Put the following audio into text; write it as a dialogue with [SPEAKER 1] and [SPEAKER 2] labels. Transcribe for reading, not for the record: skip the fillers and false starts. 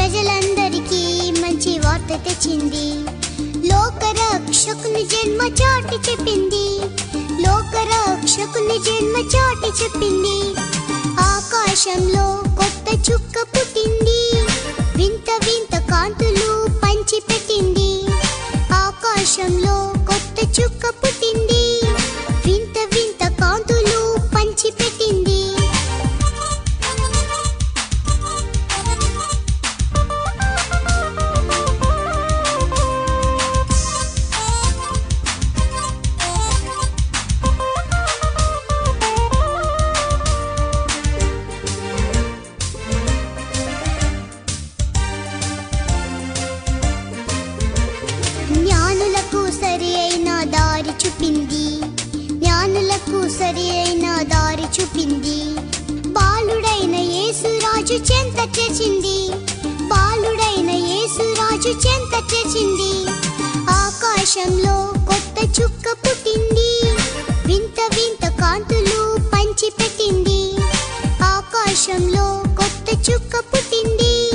[SPEAKER 1] ప్రజలందరికీ మంచి వార్త తెచ్చింది. లోకరక్షకుని జన్మ చాటి చెప్పింది. లోకరక్షకుని జన్మ చాటి చెప్పింది. ఆకాశంలో కొత్త చుక్క పుట్టింది. వింత వింత కాంతులు పంచిపెట్టింది. ఆకాశంలో కొత్త చుక్క పుట్టింది. వింత వింత కాంతులు పంచిపెట్టింది. జ్ఞానులకు సరి అయిన దారి చూపింది. జ్ఞానులకు సరి అయిన దారి చూపింది. బాలుడైన యేసురాజు చెంత చేర్చింది. బాలుడైన యేసురాజు చెంత చేర్చింది. ఆకాశంలో కొత్త చుక్క పుట్టింది. వింత వింత కాంతులు పంచిపెట్టింది. ఆకాశంలో కొత్త చుక్క పుట్టింది.